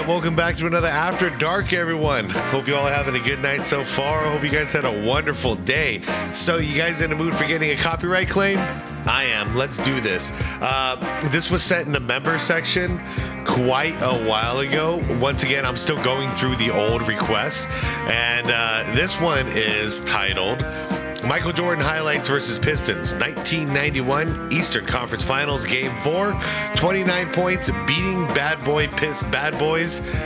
right, welcome back to another After Dark, everyone. Hope you all are having a good night so far. Hope you guys had a wonderful day. So, you guys in the mood for getting a copyright claim? I am. Let's do this. This was sent in the member section quite a while ago. Once again, I'm still going through the old requests, and this one is titled Michael Jordan Highlights versus Pistons, 1991 Eastern Conference Finals, Game 4, 29 points, beating bad boys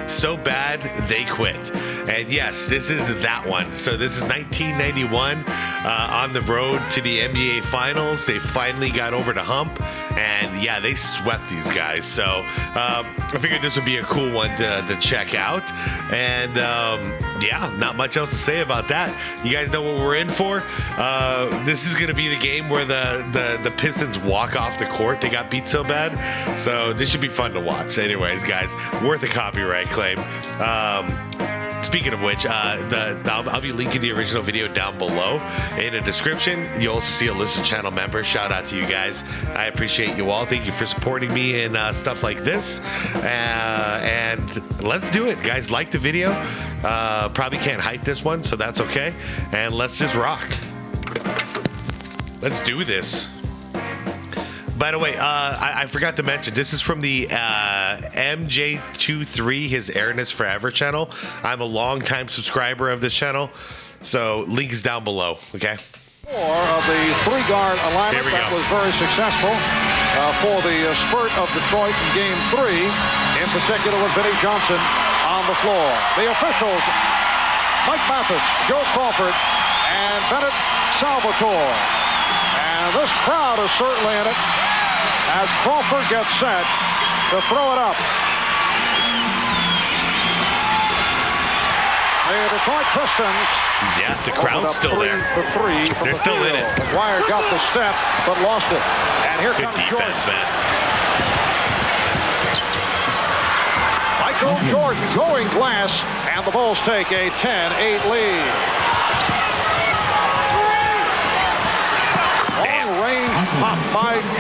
so bad they quit. And yes, this is that one. So this is 1991 on the road to the NBA Finals. They finally got over the hump, and yeah, they swept these guys. So I figured this would be a cool one to check out. And yeah, not much else to say about that. You guys know what we're in for. This is going to be the game where the Pistons walk off the court. They got beat so bad. So this should be fun to watch. Anyways, guys, worth a copyright claim. Speaking of which, I'll be linking the original video down below in the description. You'll also see a list of channel members. Shout out to you guys. I appreciate you all. Thank you for supporting me in stuff like this. And let's do it, guys. Like the video. Probably can't hype this one, so that's okay. And let's just rock. Let's do this. By the way, I forgot to mention, this is from the MJ23, his Airness Forever channel. I'm a longtime subscriber of this channel, so link is down below, okay? Four of the three-guard alignment that was very successful for the spurt of Detroit in Game 3, in particular with Vinnie Johnson on the floor. The officials, Mike Mathis, Joe Crawford, and Bennett Salvatore. And this crowd is certainly in it as Crawford gets set to throw it up. The Detroit Pistons. Yeah, the crowd's still there. They're still in it. McGuire got the step, but lost it. And here Good comes defense, Jordan. man. Michael Jordan going glass, and the Bulls take a 10-8 lead.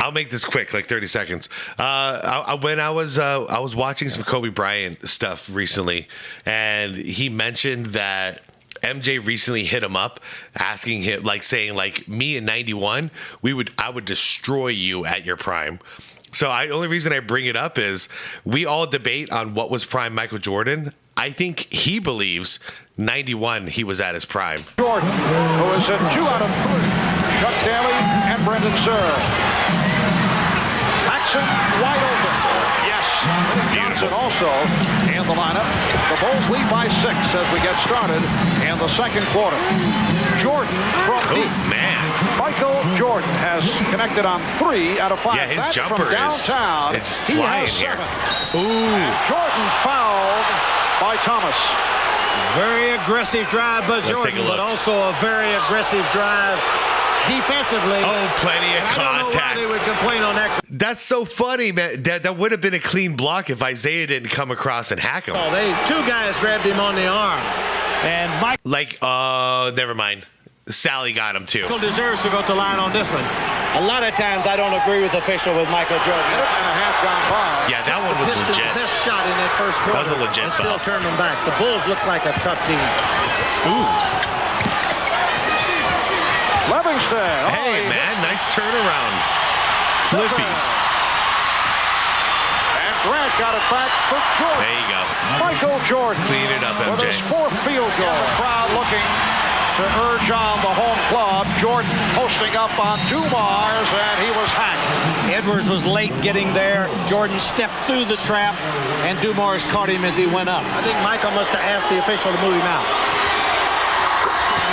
I'll make this quick, like 30 seconds. When I was watching some Kobe Bryant stuff recently, and he mentioned that MJ recently hit him up, asking him, like saying, like, me in '91, I would destroy you at your prime. So the only reason I bring it up is we all debate on what was prime Michael Jordan. I think he believes '91 he was at his prime. Jordan, who is in 2 out of 3. Chuck Daly and Brendan Surr. Paxson wide open. Yes. Johnson also in the lineup. The Bulls lead by 6 as we get started in the second quarter. Jordan from deep. Man. Michael Jordan has connected on 3 out of 5. Yeah, his That's jumper from downtown. is flying here. Ooh. And Jordan fouled by Thomas. Very aggressive drive by Jordan, but also a very aggressive drive defensively. Oh, plenty of contact. I don't know why they would complain on that. That's so funny, man. That would have been a clean block if Isaiah didn't come across and hack him. Oh, two guys grabbed him on the arm, and Mike. Never mind. Sally got him too. Michael deserves to go to line on this one. A lot of times I don't agree with official with Michael Jordan. And a half gone by. Yeah, that one was legit. Best shot in that first quarter. That was a legit foul. Still turn them back. The Bulls look like a tough team. Ooh. Livingston. Hey, man, nice turnaround. Cliffy. And Grant got it back for Jordan. There you go. Michael Jordan. Clean it up, MJ. With his 4th field goal. The crowd looking to urge on the home club. Jordan posting up on Dumars, and he was hacked. Edwards was late getting there. Jordan stepped through the trap, and Dumars caught him as he went up. I think Michael must have asked the official to move him out.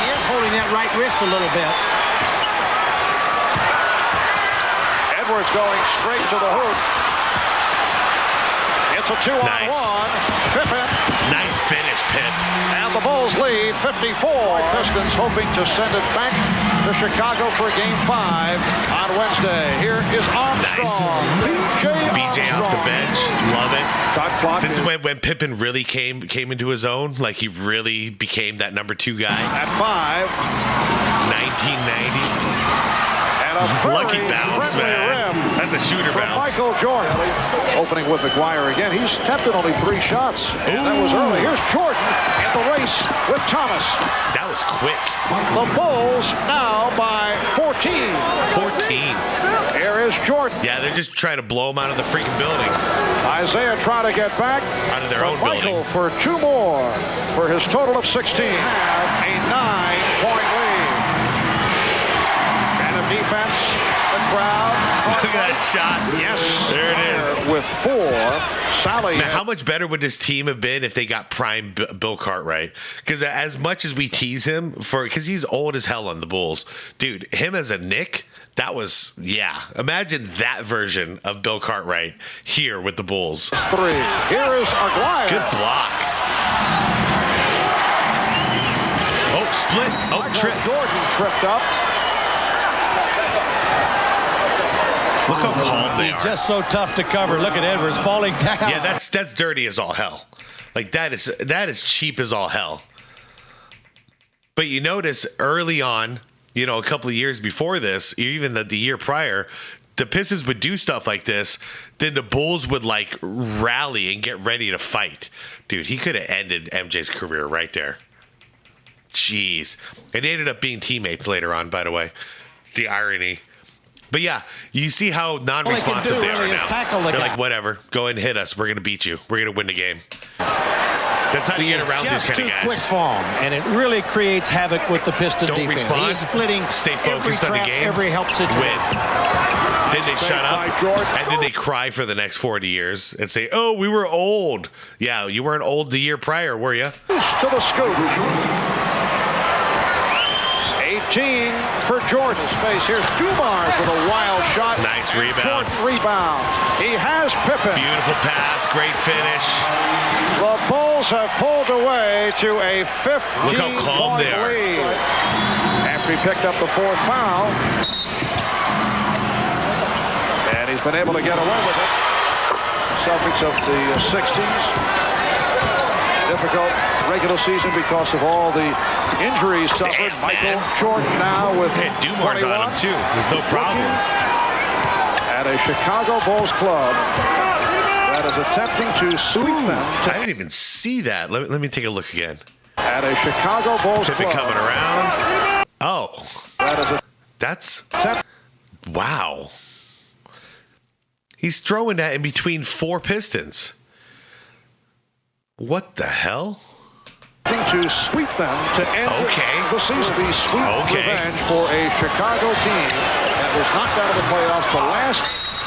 He is holding that right wrist a little bit. Edwards going straight to the hoop. It's a 2-on-1. Pippen. Nice finish, Pip. And the Bulls lead 54. Pistons hoping to send it back to Chicago for Game 5 on Wednesday. Here is Armstrong. Nice. BJ off the bench. Love it. Shot clock. This is when Pippen really came into his own. Like, he really became that number 2 guy. At 5. 1990. And Lucky bounce, man. That's a shooter bounce. Michael Jordan opening with McGuire again. He's attempted only 3 shots. And that was early. Here's Jordan in the race with Thomas. That was quick. The Bulls now by 14. 14. Here is Jordan. Yeah, they're just trying to blow him out of the freaking building. Isaiah trying to get back. Out of their own Michael building. for 2 more for his total of 16. A 9-point lead. And a defense, the crowd. Look at that shot. Yes. There it is. With 4. Sally. Man, how much better would this team have been if they got prime Bill Cartwright? Because as much as we tease him because he's old as hell on the Bulls, dude, him as a Knick, that was, yeah. Imagine that version of Bill Cartwright here with the Bulls. 3. Here is Aguirre. Good block. Oh, split. Oh, trip. Jordan tripped up. Look how calm they are. He's just so tough to cover. Look at Edwards falling down. Yeah, that's dirty as all hell. Like that is cheap as all hell. But you notice early on, a couple of years before this, even the year prior, the Pistons would do stuff like this. Then the Bulls would like rally and get ready to fight. Dude, he could have ended MJ's career right there. Jeez. And they ended up being teammates later on, by the way. The irony. But yeah, you see how non-responsive they are now. They're like, whatever, go ahead and hit us. We're going to beat you. We're going to win the game. That's how you get around these kind of guys. Quick form, and it really creates havoc with the Piston defense. Don't respond. He's splitting. Stay focused on the game. Every help situation. Win. Then they shut up, and then they cry for the next 40 years and say, "Oh, we were old." Yeah, you weren't old the year prior, were you? To the scoop. 18 for Jordan's face. Here's Dumars with a wild shot. Nice rebound. Jordan rebounds. He has Pippen. Beautiful pass. Great finish. The Bulls have pulled away to a 15-point Look how calm they are. lead. After he picked up the 4th foul. And he's been able to get away with it. Celtics of the 60s. Difficult regular season because of all the injuries suffered. Damn, Michael man. Jordan now with Dumars on him too. There's no problem. At a Chicago Bulls club that is attempting to sweep them. I didn't even see that. Let me take a look again. At a Chicago Bulls Pippen club. coming around. Oh. That's wow. He's throwing that in between 4 Pistons. What the hell? To sweep them to end the season. The sweep revenge for a Chicago team that was knocked out of the playoffs the last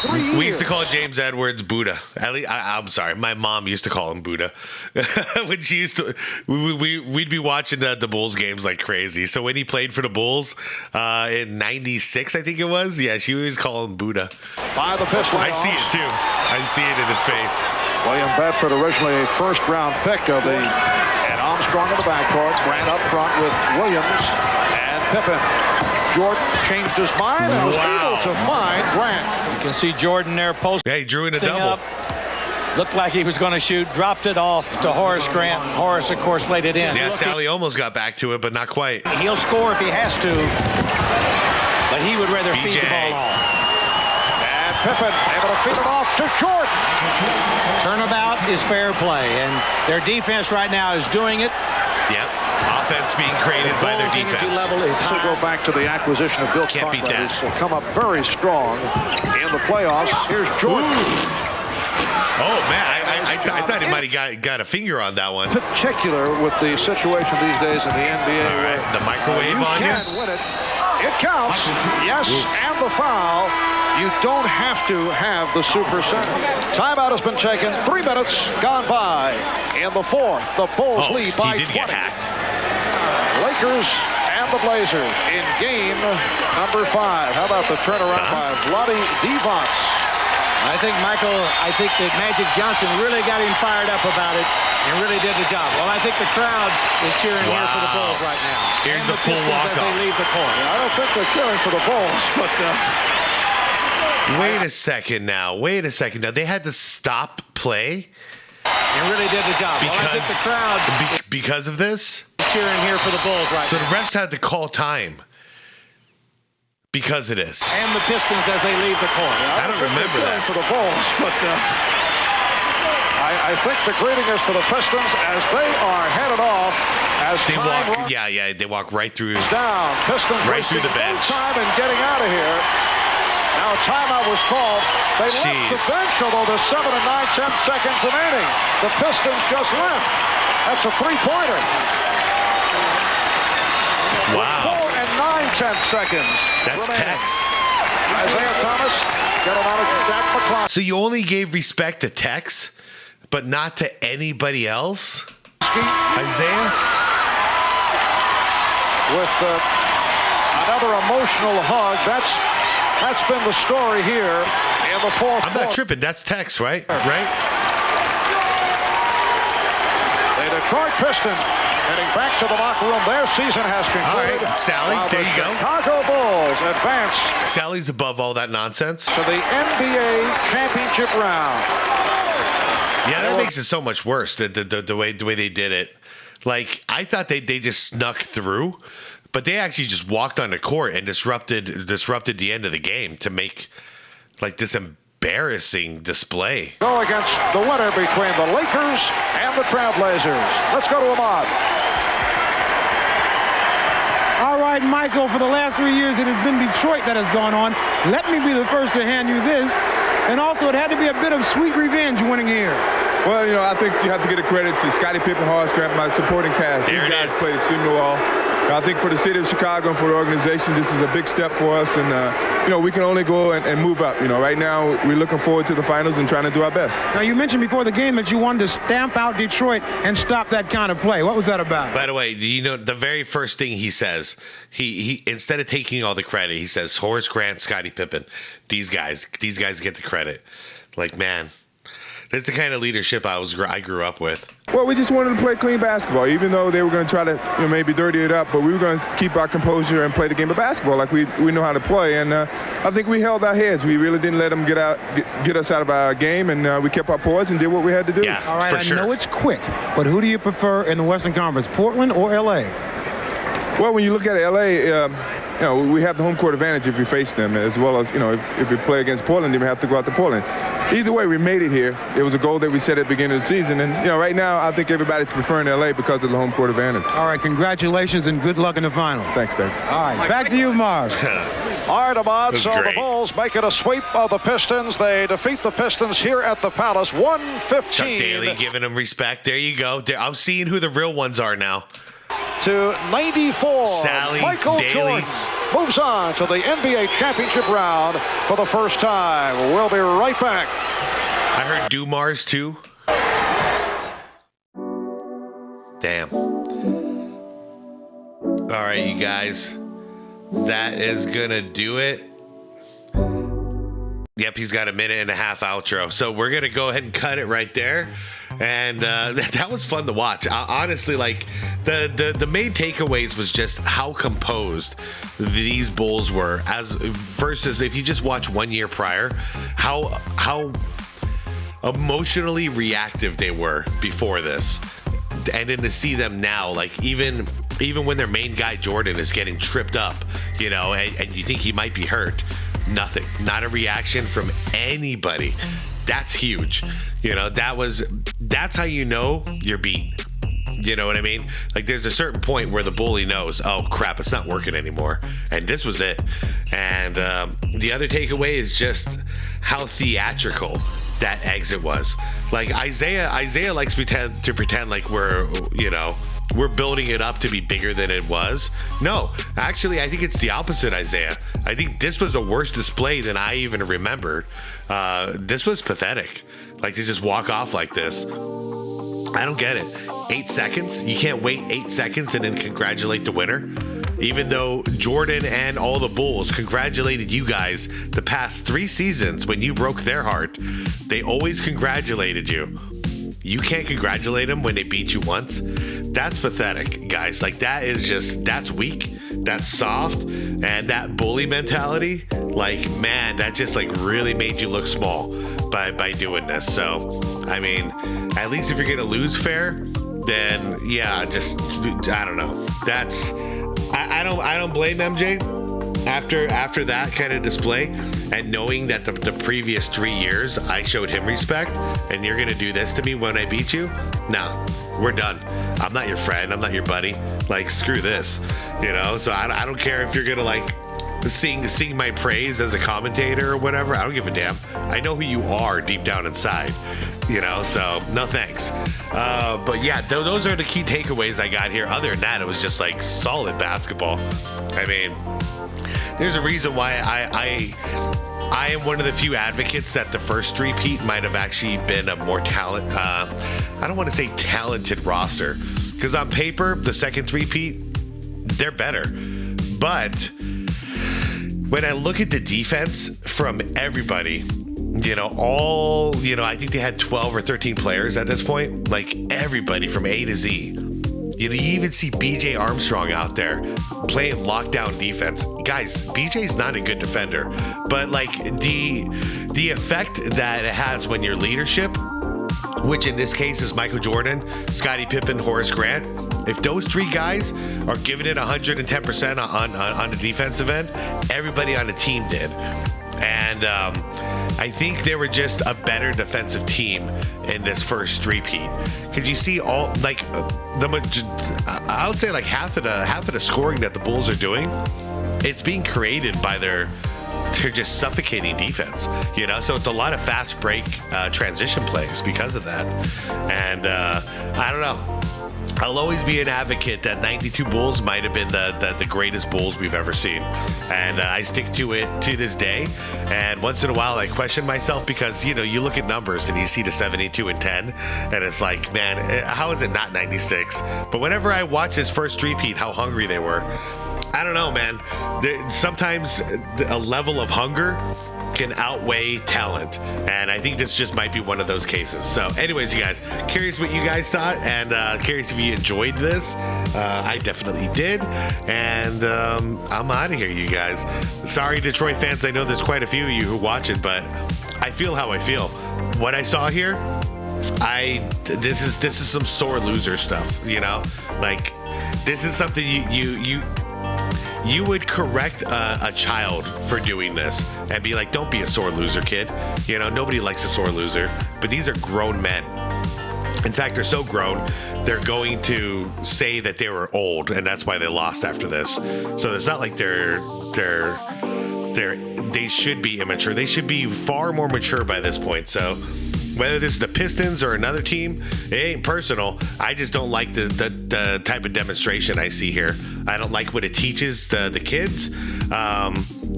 3 years. We used to call James Edwards Buddha. I'm sorry, my mom used to call him Buddha. When she used to, we'd be watching the Bulls games like crazy. So when he played for the Bulls in '96, I think it was. Yeah, she always called him Buddha. By the Pistons. I see it too. I see it in his face. William Bedford, originally a first-round pick of the, and Armstrong in the backcourt, Grant up front with Williams and Pippen. Jordan changed his mind and was able to find Grant. You can see Jordan there posting. Yeah, he drew in a double. Looked like he was going to shoot, dropped it off to Horace Grant. Horace, of course, laid it in. Yeah, Sally almost got back to it, but not quite. He'll score if he has to, but he would rather feed the ball off. And Pippen able to feed it off to Jordan. Turnabout is fair play, and their defense right now is doing it. Yep. Offense being created by their defense. Level is high. Go back to the acquisition of Bill Can't beat that. He's come up very strong in the playoffs. Here's Jordan. Oh, man. I thought he might have got a finger on that one. Particular with the situation these days in the NBA. All right. The microwave on you. You can win it. It counts. Yes, and the foul. You don't have to have the super center. Timeout has been taken. 3 minutes gone by. In the 4th, the Bulls lead by 20. He did get hacked. Lakers and the Blazers in game number 5. How about the turnaround by Vlade Divac? I think that Magic Johnson really got him fired up about it and really did the job. Well, I think the crowd is cheering here for the Bulls right now. Here's the full walk-off. As they leave the court. I don't think they're cheering for the Bulls, but... Wait a second now. They had to stop play? And really did the job. Well, I think the crowd... Because of this? Cheering here for the Bulls right now. So the refs had to call time. Because it is. And the Pistons as they leave the court. I don't remember that. For the Bulls, but I think the greeting is for the Pistons as they are headed off. As they walk, they walk right through. Down. Pistons right through the bench. No time in getting out of here. Now timeout was called. They left the bench, although there's 7 and 9, 10 seconds remaining. The Pistons just left. That's a three-pointer. Wow. 4 and 9, 10 seconds. That's remaining. Tex. Isaiah Thomas, get him out of Jack McCloud. So you only gave respect to Tex, but not to anybody else? Isaiah? With another emotional hug. That's been the story here in the fourth. I'm not tripping. That's Tex, right? Right? The Detroit Pistons heading back to the locker room. Their season has concluded. All right, Sally, there you go. Chicago Bulls advance. Sally's above all that nonsense. To the NBA championship round. Yeah, that makes it so much worse, the way they did it. Like, I thought they just snuck through, but they actually just walked on the court and disrupted the end of the game to make like this embarrassing display. Go against the winner between the Lakers and the Trailblazers. Let's go to Ahmad. All right, Michael, for the last 3 years it has been Detroit that has gone on. Let me be the first to hand you this. And also, it had to be a bit of sweet revenge winning here. Well, I think you have to get a credit to Scottie Pippen, Hardscrap, my supporting cast. These guys played extremely well. I think for the city of Chicago and for the organization, this is a big step for us. And, we can only go and move up. Right now, we're looking forward to the finals and trying to do our best. Now, you mentioned before the game that you wanted to stamp out Detroit and stop that kind of play. What was that about? By the way, the very first thing he says, he instead of taking all the credit, he says, Horace Grant, Scottie Pippen, these guys get the credit. Like, man. That's the kind of leadership I grew up with. Well, we just wanted to play clean basketball, even though they were going to try to maybe dirty it up. But we were going to keep our composure and play the game of basketball like we know how to play. And I think we held our heads. We really didn't let them get us out of our game, and we kept our poise and did what we had to do. Yeah, all right, for sure. I know it's quick, but who do you prefer in the Western Conference, Portland or L.A.? Well, when you look at L.A., we have the home court advantage if we face them, as well as, if we play against Portland, then we have to go out to Portland. Either way, we made it here. It was a goal that we set at the beginning of the season. And, right now, I think everybody's preferring L.A. because of the home court advantage. All right, congratulations and good luck in the finals. Thanks, babe. All right, back to you, Mark. All right, Ahmad, so great. the Bulls making a sweep of the Pistons. They defeat the Pistons here at the Palace, 115. Chuck Daly giving them respect. There you go. I'm seeing who the real ones are now. To 94. Sally, Michael Daly. Jordan moves on to the NBA championship round for the first time. We'll be right back. I heard Dumars too. Damn. All right, you guys. That is going to do it. Yep, he's got a minute and a half outro. So we're going to go ahead and cut it right there. And that was fun to watch. Honestly, like the main takeaways was just how composed these Bulls were versus if you just watch 1 year prior, how emotionally reactive they were before this. And then to see them now, like even when their main guy Jordan is getting tripped up, and you think he might be hurt, nothing, not a reaction from anybody. That's huge. That's how you know you're beat. You know what I mean? Like there's a certain point where the bully knows, oh crap, it's not working anymore. And this was it. And the other takeaway is just how theatrical that exit was. Like Isaiah likes to pretend like we're building it up to be bigger than it was. No, actually, I think it's the opposite, Isaiah. I think this was a worse display than I even remembered. This was pathetic. Like to just walk off like this. I don't get it. 8 seconds? You can't wait 8 seconds and then congratulate the winner? Even though Jordan and all the Bulls congratulated you guys the past 3 seasons when you broke their heart, they always congratulated you. You can't congratulate them when they beat you once. That's pathetic, guys. Like that's weak. That's soft. And that bully mentality, like, man, that just like really made you look small by doing this. So, I mean, at least if you're going to lose fair, then yeah, I don't know. I don't blame MJ. after that kind of display, and knowing that the previous 3 years I showed him respect, and you're gonna do this to me when I beat you? No, we're done. I'm not your friend. I'm not your buddy. Like, screw this, you know? So I don't care if you're gonna like sing my praise as a commentator or whatever. I don't give a damn. I know who you are deep down inside, you know? So no thanks. But yeah, those are the key takeaways I got here. Other than that, it was just like solid basketball. I mean, there's a reason why I am one of the few advocates that the first three-peat might have actually been a more I don't want to say talented roster, because on paper, the second three-peat, they're better. But when I look at the defense from everybody, I think they had 12 or 13 players at this point, like everybody from A to Z. You even see BJ Armstrong out there playing lockdown defense. Guys, BJ's not a good defender, but like the effect that it has when your leadership, which in this case is Michael Jordan, Scottie Pippen, Horace Grant, if those three guys are giving it 110% on the defensive end, everybody on the team did. And I think they were just a better defensive team in this first three-peat, because you see all like I would say like half of the scoring that the Bulls are doing, it's being created by their just suffocating defense, so it's a lot of fast break transition plays because of that. And I don't know, I'll always be an advocate that 92 Bulls might have been the greatest Bulls we've ever seen. And I stick to it to this day. And once in a while, I question myself, because, you look at numbers and you see the 72 and 10, and it's like, man, how is it not 96? But whenever I watch this first three-peat, how hungry they were, I don't know, man. Sometimes a level of hunger can outweigh talent, and I think this just might be one of those cases. So anyways, you guys, curious what you guys thought, and curious if you enjoyed this. I definitely did, and I'm out of here, you guys. Sorry, Detroit fans, I know there's quite a few of you who watch it, but I feel how I feel. What I saw here, this is some sore loser stuff, like this is something you would correct a child for doing this and be like, don't be a sore loser, kid. Nobody likes a sore loser, but these are grown men. In fact, they're so grown, they're going to say that they were old, and that's why they lost after this. So it's not like they should be immature. They should be far more mature by this point. So whether this is the Pistons or another team, it ain't personal. I just don't like the type of demonstration I see here. I don't like what it teaches the kids.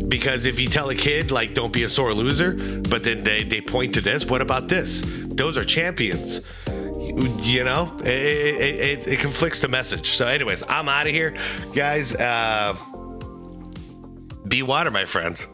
Because if you tell a kid, like, don't be a sore loser, but then they point to this, what about this? Those are champions. It conflicts the message. So anyways, I'm out of here. Guys, be water, my friends.